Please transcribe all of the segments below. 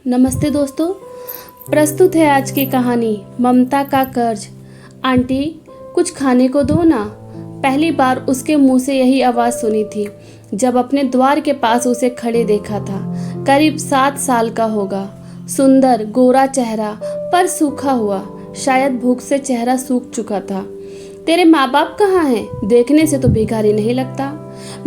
नमस्ते दोस्तों। प्रस्तुत है आज की कहानी ममता का कर्ज। आंटी, कुछ खाने को दो ना। पहली बार उसके मुंह से यही आवाज़ सुनी थी जब अपने द्वार के पास उसे खड़े देखा था। करीब 7 साल का होगा, सुंदर गोरा चेहरा पर सूखा हुआ, शायद भूख से चेहरा सूख चुका था। तेरे माँ बाप कहाँ हैं? देखने से तो भिखारी नहीं लगता।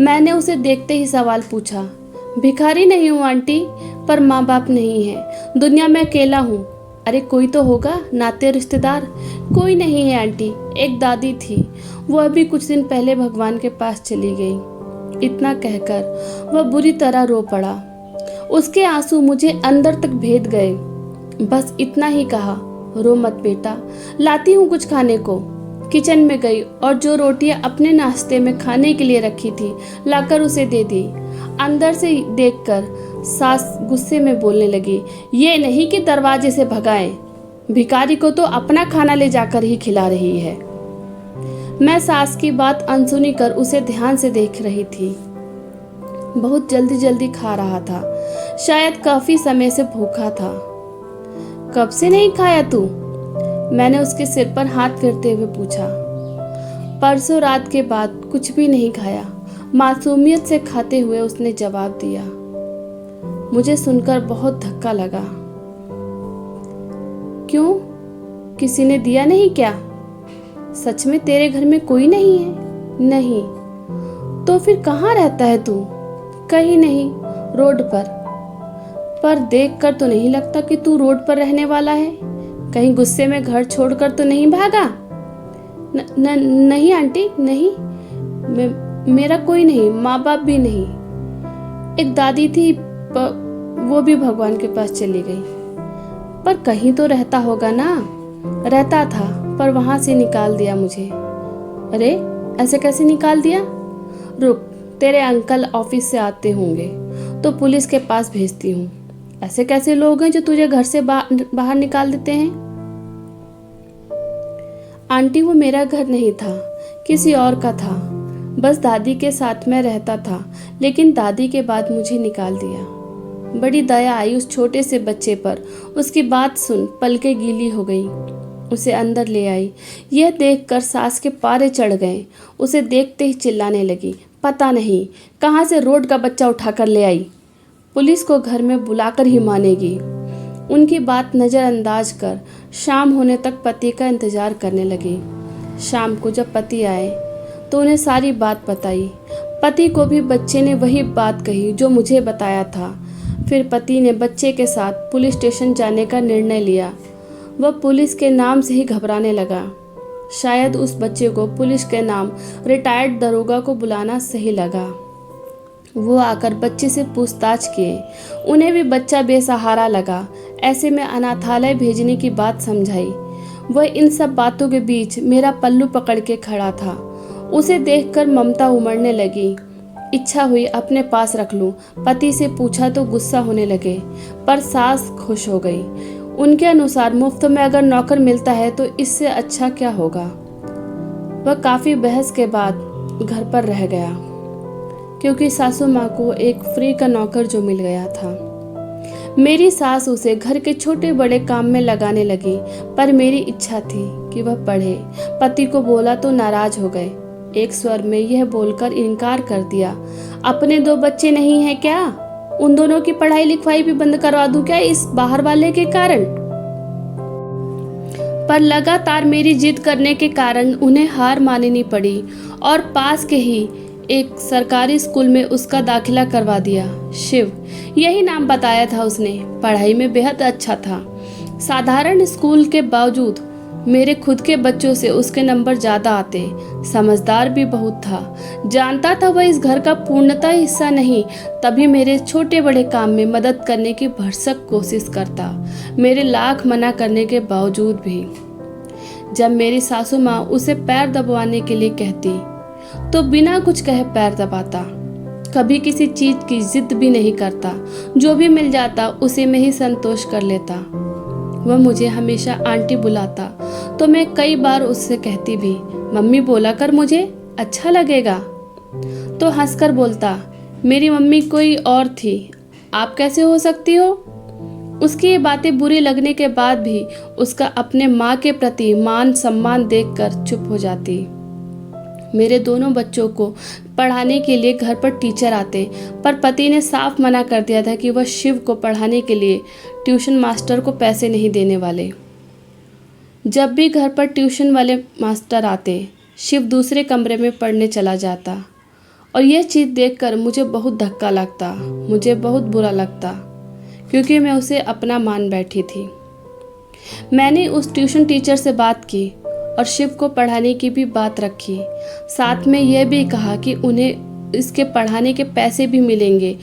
मैंने उसे देखते ही सवाल पूछा। भिखारी नहीं हूँ आंटी, पर माँ बाप नहीं है। दुनिया में अकेला हूँ। अरे कोई तो होगा, नाते रिश्तेदार। कोई नहीं है आंटी, एक दादी थी, वो अभी कुछ दिन पहले भगवान के पास चली गई। इतना कहकर वह बुरी तरह रो पड़ा। उसके आंसू मुझे अंदर तक भेद गए। बस इतना ही कहा, रो मत बेटा, लाती हूँ कुछ खाने को। किचन में गई और जो रोटियां अपने नाश्ते में खाने के लिए रखी थी लाकर उसे दे दी। अंदर से देखकर सास गुस्से में बोलने लगी, ये नहीं कि दरवाजे से भगाएं, भिखारी को तो अपना खाना ले जाकर ही खिला रही है। मैं सास की बात अनसुनी कर उसे ध्यान से देख रही थी। बहुत जल्दी जल्दी खा रहा था, शायद काफी समय से भूखा था। कब से नहीं खाया तू? मैंने उसके सिर पर हाथ फेरते हुए पूछा। परसों रात के बाद कुछ भी नहीं खाया, मासूमियत से खाते हुए उसने जवाब दिया। मुझे सुनकर बहुत धक्का लगा। क्यों, किसी ने दिया नहीं क्या? सच में तेरे घर में कोई नहीं है? नहीं। तो फिर कहाँ रहता है तू? कहीं नहीं, रोड पर देखकर तो नहीं लगता कि तू रोड पर रहने वाला है। कहीं गुस्से में घर छोड़कर तो नहीं भागा? नहीं आंटी, नहीं। मेरा कोई नहीं, माँ बाप भी नहीं। एक दादी थी, वो भी भगवान के पास चली गई। पर कहीं तो रहता होगा ना? रहता था, पर वहां से निकाल दिया मुझे। अरे ऐसे कैसे निकाल दिया? रुक, तेरे अंकल ऑफिस से आते होंगे तो पुलिस के पास भेजती हूँ। ऐसे कैसे लोग हैं जो तुझे घर से बाहर निकाल देते हैं? आंटी, वो मेरा घर नहीं था, किसी और का था। बस दादी के साथ मैं रहता था, लेकिन दादी के बाद मुझे निकाल दिया। बड़ी दया आई उस छोटे से बच्चे पर। उसकी बात सुन पलकें गीली हो गई। उसे अंदर ले आई। यह देखकर सास के पारे चढ़ गए। उसे देखते ही चिल्लाने लगी, पता नहीं कहाँ से रोड का बच्चा उठाकर ले आई। पुलिस को घर में बुलाकर ही मानेगी। उनकी बात नज़रअंदाज कर शाम होने तक पति का इंतजार करने लगी। शाम को जब पति आए तो उन्हें सारी बात बताई। पति को भी बच्चे ने वही बात कही जो मुझे बताया था। फिर पति ने बच्चे के साथ पुलिस स्टेशन जाने का निर्णय लिया। वह पुलिस के नाम से ही घबराने लगा। शायद उस बच्चे को पुलिस के नाम रिटायर्ड दरोगा को बुलाना सही लगा। वो आकर बच्चे से पूछताछ किए। उन्हें भी बच्चा बेसहारा लगा। ऐसे में अनाथालय भेजने की बात समझाई। वह इन सब बातों के बीच मेरा पल्लू पकड़ के खड़ा था। उसे देखकर ममता उमड़ने लगी। इच्छा हुई अपने पास रख लूं। पति से पूछा तो गुस्सा होने लगे, पर सास खुश हो गई। उनके अनुसार मुफ्त में अगर नौकर मिलता है तो इससे अच्छा क्या होगा। वह काफ़ी बहस के बाद घर पर रह गया, क्योंकि सासू माँ को एक फ्री का नौकर जो मिल गया था। मेरी सास उसे घर के छोटे बड़े काम में लगाने लगी, पर मेरी इच्छा थी कि वह पढ़े। पति को बोला तो नाराज हो गए। एक स्वर में यह बोलकर इनकार कर दिया, अपने 2 बच्चे नहीं हैं क्या? उन दोनों की पढ़ाई लिखाई भी बंद करवा दूं क्या इस बाहर वाले के कारण? पर लगातार मेरी जिद करने के कारण उन्हें हार माननी पड़ी और पास के ही एक सरकारी स्कूल में उसका दाखिला करवा दिया। शिव, यही नाम बताया था उसने। पढ़ाई में बेहद अच्छा था। साधारण स्कूल के बावजूद मेरे खुद के बच्चों से उसके नंबर ज़्यादा आते। समझदार भी बहुत था। जानता था वह इस घर का पूर्णतः हिस्सा नहीं, तभी मेरे छोटे बड़े काम में मदद करने की भरसक कोशिश करता, मेरे लाख मना करने के बावजूद भी। जब मेरी सासू माँ उसे पैर दबाने के लिए कहती तो बिना कुछ कहे पैर दबाता। कभी किसी चीज की जिद भी नहीं करता, जो भी मिल जाता उसे में ही संतोष कर लेता। वह मुझे हमेशा आंटी बुलाता तो मैं कई बार उससे कहती भी, मम्मी बोला कर, मुझे अच्छा लगेगा। तो हंसकर बोलता, मेरी मम्मी कोई और थी, आप कैसे हो सकती हो? उसकी ये बातें बुरी लगने के बाद भी उसका अपने माँ के प्रति मान सम्मान देखकर चुप हो जाती। मेरे दोनों बच्चों को पढ़ाने के लिए घर पर टीचर आते, पर पति ने साफ मना कर दिया था कि वह शिव को पढ़ाने के लिए ट्यूशन मास्टर को पैसे नहीं देने वाले। जब भी घर पर ट्यूशन वाले मास्टर आते, शिव दूसरे कमरे में पढ़ने चला जाता और यह चीज़ देखकर मुझे बहुत धक्का लगता, मुझे बहुत बुरा लगता, क्योंकि मैं उसे अपना मान बैठी थी। मैंने उस ट्यूशन टीचर से बात की और शिव को पढ़ाने की भी बात रखी। साथ में यह भी कहा कि उन्हें इसके पढ़ाने के पैसे भी मिलेंगे,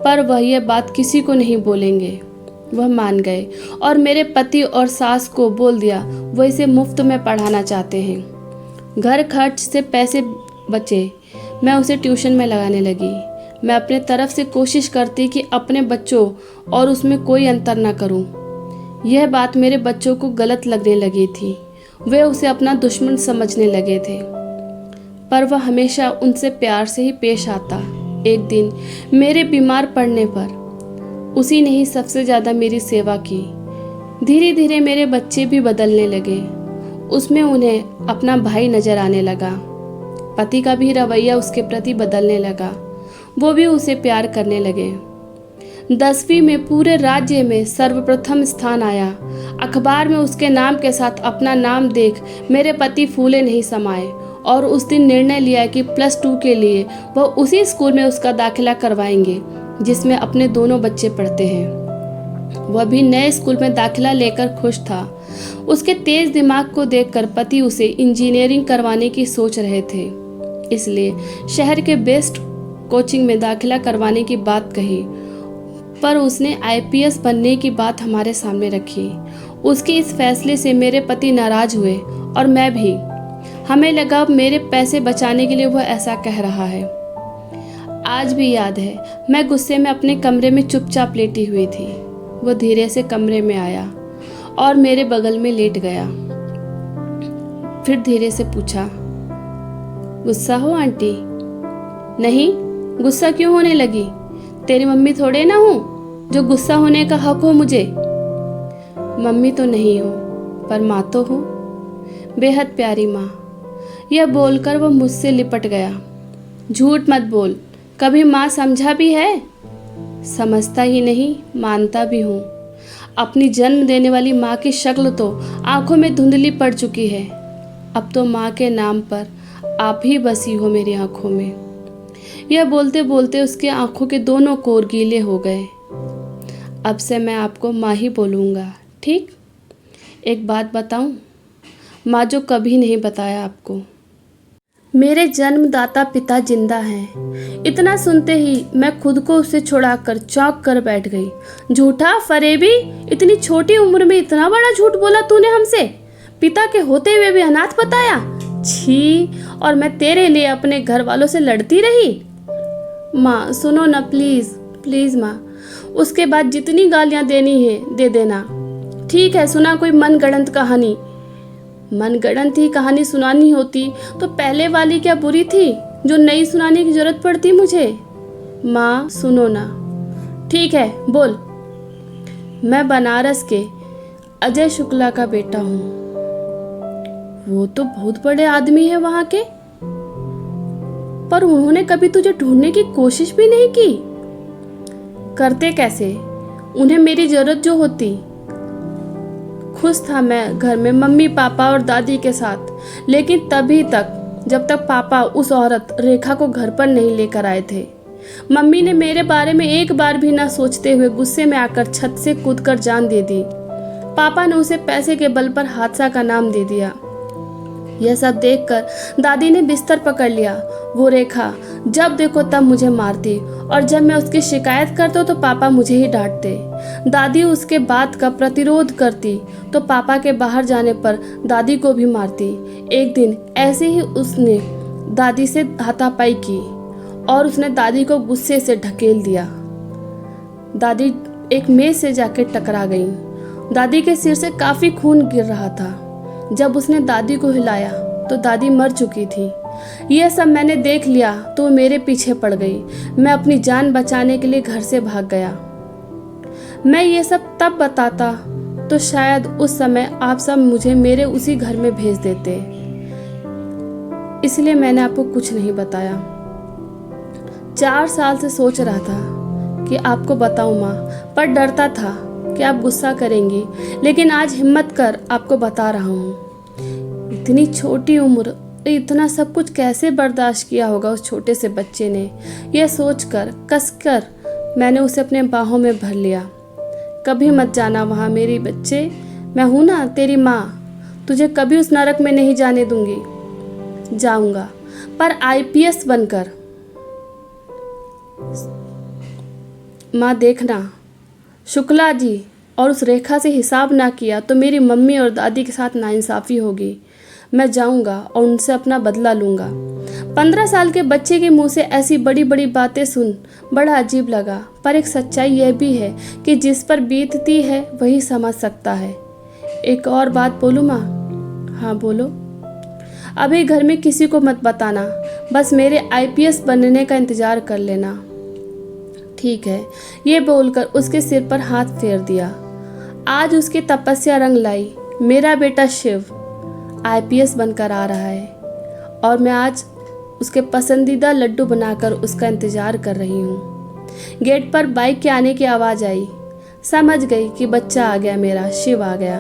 पर वह यह बात किसी को नहीं बोलेंगे। वह मान गए और मेरे पति और सास को बोल दिया वह इसे मुफ्त में पढ़ाना चाहते हैं। घर खर्च से पैसे बचे, मैं उसे ट्यूशन में लगाने लगी। मैं अपने तरफ से कोशिश करती कि अपने बच्चों और उसमें कोई अंतर ना करूं। यह बात मेरे बच्चों को गलत लगने लगी थी। वे उसे अपना दुश्मन समझने लगे थे, पर वह हमेशा उनसे प्यार से ही पेश आता। एक दिन मेरे बीमार पड़ने पर उसी ने ही सबसे ज़्यादा मेरी सेवा की। धीरे धीरे मेरे बच्चे भी बदलने लगे, उसमें उन्हें अपना भाई नजर आने लगा। पति का भी रवैया उसके प्रति बदलने लगा, वो भी उसे प्यार करने लगे। 10वीं में पूरे राज्य में सर्वप्रथम स्थान आया। अखबार में उसके नाम के साथ अपना नाम देख मेरे पति फूले नहीं समाये और उस दिन निर्णय लिया कि +2 के लिए वह उसी स्कूल में उसका दाखिला करवाएंगे जिसमें अपने दोनों बच्चे पढ़ते हैं। वह भी नए स्कूल में दाखिला लेकर खुश था। उसके तेज दिमाग को देखकर पति उसे इंजीनियरिंग करवाने की सोच रहे थे, इसलिए शहर के बेस्ट कोचिंग में दाखिला करवाने की बात कही, पर उसने IPS बनने की बात हमारे सामने रखी। उसके इस फैसले से मेरे पति नाराज हुए और मैं भी। हमें लगा अब मेरे पैसे बचाने के लिए वह ऐसा कह रहा है। आज भी याद है, मैं गुस्से में अपने कमरे में चुपचाप लेटी हुई थी। वह धीरे से कमरे में आया और मेरे बगल में लेट गया। फिर धीरे से पूछा, गुस्सा हो आंटी? नहीं, गुस्सा क्यों होने लगी? तेरी मम्मी थोड़े ना हूँ जो गुस्सा होने का हक हो मुझे। मम्मी तो नहीं हो, पर माँ तो हो, बेहद प्यारी माँ। यह बोलकर वह मुझसे लिपट गया। झूठ मत बोल, कभी माँ समझा भी है? समझता ही नहीं, मानता भी हूँ। अपनी जन्म देने वाली माँ की शक्ल तो आंखों में धुंधली पड़ चुकी है। अब तो माँ के नाम पर आप ही बसी हो मेरी आंखों में। यह बोलते बोलते उसके आंखों के दोनों कोर गीले हो गए। अब से मैं आपको माँ ही बोलूँगा, ठीक? एक बात बताऊँ? माँ जो कभी नहीं बताया आपको। मेरे जन्मदाता पिता जिंदा हैं। इतना सुनते ही मैं खुद को उससे छुड़ाकर चौंक कर बैठ गई। झूठा फरेबी, इतनी छोटी उम्र में इतना बड़ा झूठ बोला तूने हमसे? पिता के होते हुए भी अनाथ बताया? छी! और मैं तेरे लिए अपने घर वालों से लड़ती रही। माँ सुनो ना, प्लीज़ प्लीज़ माँ। उसके बाद जितनी गालियाँ देनी है दे देना, ठीक है? सुना कोई मनगढ़ंत कहानी? मनगढ़ंत ही कहानी सुनानी होती तो पहले वाली क्या बुरी थी जो नई सुनाने की जरूरत पड़ती मुझे? माँ सुनो ना। ठीक है, बोल। मैं बनारस के अजय शुक्ला का बेटा हूँ। वो तो बहुत बड़े आदमी है वहाँ के, पर उन्होंने कभी तुझे ढूंढने की कोशिश भी नहीं की। करते कैसे? उन्हें मेरी जरूरत जो होती। खुश था मैं घर में मम्मी पापा और दादी के साथ, लेकिन तभी तक जब तक पापा उस औरत रेखा को घर पर नहीं लेकर आए थे। मम्मी ने मेरे बारे में एक बार भी ना सोचते हुए गुस्से में आकर छत से कूदकर जान दे दी। पापा ने उसे पैसे के बल पर हादसा का नाम दे दिया। यह सब देखकर दादी ने बिस्तर पकड़ लिया। वो रेखा जब देखो तब मुझे मारती और जब मैं उसकी शिकायत करता तो पापा मुझे ही डांटते। दादी उसके बात का प्रतिरोध करती तो पापा के बाहर जाने पर दादी को भी मारती। एक दिन ऐसे ही उसने दादी से हाथापाई की और उसने दादी को गुस्से से ढकेल दिया। दादी एक मेज से जाकर टकरा गई। दादी के सिर से काफ़ी खून गिर रहा था। जब उसने दादी को हिलाया तो दादी मर चुकी थी। यह सब मैंने देख लिया तो वो मेरे पीछे पड़ गई। मैं अपनी जान बचाने के लिए घर से भाग गया। मैं ये सब तब बताता तो शायद उस समय आप सब मुझे मेरे उसी घर में भेज देते, इसलिए मैंने आपको कुछ नहीं बताया। 4 साल से सोच रहा था कि आपको बताऊं माँ, पर डरता था कि आप गुस्सा करेंगी, लेकिन आज हिम्मत कर आपको बता रहा हूँ। इतनी छोटी उम्र, इतना सब कुछ कैसे बर्दाश्त किया होगा उस छोटे से बच्चे ने, यह सोचकर कसकर मैंने उसे अपने बाहों में भर लिया। कभी मत जाना वहाँ मेरी बच्चे, मैं हूँ ना तेरी माँ, तुझे कभी उस नरक में नहीं जाने दूंगी। जाऊंगा, पर आईपीएस बनकर। माँ देखना, शुक्ला जी और उस रेखा से हिसाब ना किया तो मेरी मम्मी और दादी के साथ नाइंसाफ़ी होगी। मैं जाऊंगा और उनसे अपना बदला लूँगा। 15 साल के बच्चे के मुंह से ऐसी बड़ी बड़ी बातें सुन बड़ा अजीब लगा, पर एक सच्चाई यह भी है कि जिस पर बीतती है वही समझ सकता है। एक और बात बोलूँ माँ? हाँ बोलो। अभी घर में किसी को मत बताना, बस मेरे आईपीएस बनने का इंतज़ार कर लेना। ठीक है, ये बोलकर उसके सिर पर हाथ फेर दिया। आज उसकी तपस्या रंग लाई। मेरा बेटा शिव आईपीएस बनकर आ रहा है और मैं आज उसके पसंदीदा लड्डू बनाकर उसका इंतज़ार कर रही हूँ। गेट पर बाइक के आने की आवाज़ आई। समझ गई कि बच्चा आ गया, मेरा शिव आ गया।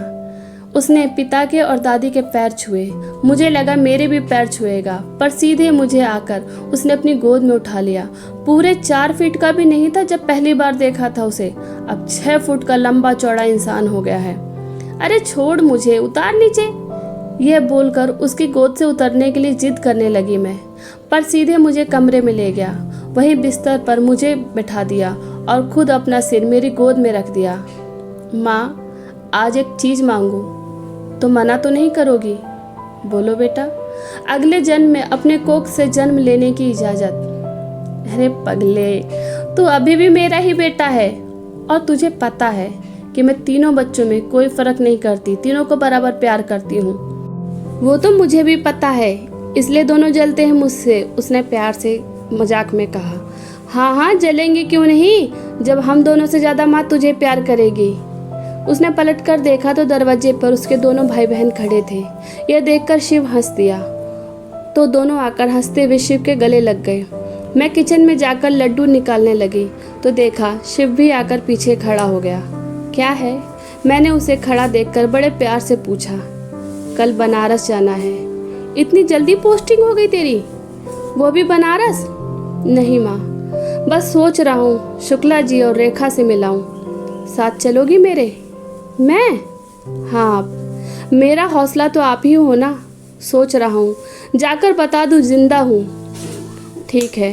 उसने पिता के और दादी के पैर छुए। मुझे लगा मेरे भी पैर छुएगा, पर सीधे मुझे आकर उसने अपनी गोद में उठा लिया। पूरे 4 फीट का भी नहीं था जब पहली बार देखा था उसे, अब 6 फुट का लंबा चौड़ा इंसान हो गया है। अरे छोड़ मुझे, उतार नीचे, यह बोलकर उसकी गोद से उतरने के लिए जिद करने लगी मैं, पर सीधे मुझे कमरे में ले गया। वही बिस्तर पर मुझे बिठा दिया और खुद अपना सिर मेरी गोद में रख दिया। माँ, आज एक चीज़ मांगू तो मना तो नहीं करोगी? बोलो बेटा। अगले जन्म में अपने कोख से जन्म लेने की इजाज़त। अरे पगले, तू अभी भी मेरा ही बेटा है और तुझे पता है कि मैं तीनों बच्चों में कोई फ़र्क नहीं करती, तीनों को बराबर प्यार करती हूँ। वो तो मुझे भी पता है, इसलिए दोनों जलते हैं मुझसे, उसने प्यार से मजाक में कहा। हाँ हाँ जलेंगे क्यों नहीं, जब हम दोनों से ज़्यादा माँ तुझे प्यार करेगी। उसने पलटकर देखा तो दरवाजे पर उसके दोनों भाई बहन खड़े थे। यह देखकर शिव हंस दिया तो दोनों आकर हंसते हुए शिव के गले लग गए। मैं किचन में जाकर लड्डू निकालने लगी तो देखा शिव भी आकर पीछे खड़ा हो गया। क्या है? मैंने उसे खड़ा देखकर बड़े प्यार से पूछा। कल बनारस जाना है। इतनी जल्दी पोस्टिंग हो गई तेरी, वो भी बनारस? नहीं माँ, बस सोच रहा हूँ शुक्ला जी और रेखा से मिलाऊं। साथ चलोगी मेरे? मैं? हाँ, मेरा हौसला तो आप ही हो ना। सोच रहा हूँ जाकर बता दूँ जिंदा हूँ। ठीक है,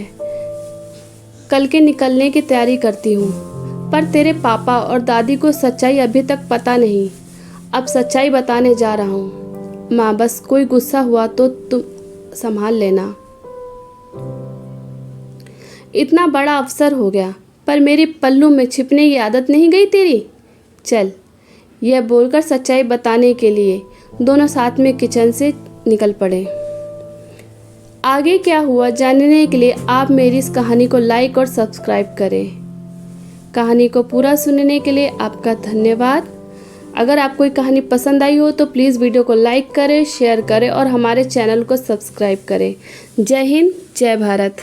कल के निकलने की तैयारी करती हूँ, पर तेरे पापा और दादी को सच्चाई अभी तक पता नहीं। अब सच्चाई बताने जा रहा हूँ। माँ, बस कोई गुस्सा हुआ तो तुम संभाल लेना। इतना बड़ा अफसर हो गया, पर मेरी पल्लू में छिपने की आदत नहीं गई तेरी। चल, यह बोलकर सच्चाई बताने के लिए दोनों साथ में किचन से निकल पड़े। आगे क्या हुआ जानने के लिए आप मेरी इस कहानी को लाइक और सब्सक्राइब करें। कहानी को पूरा सुनने के लिए आपका धन्यवाद। अगर आपको ये कहानी पसंद आई हो तो प्लीज़ वीडियो को लाइक करें, शेयर करें और हमारे चैनल को सब्सक्राइब करें। जय हिंद, जय भारत।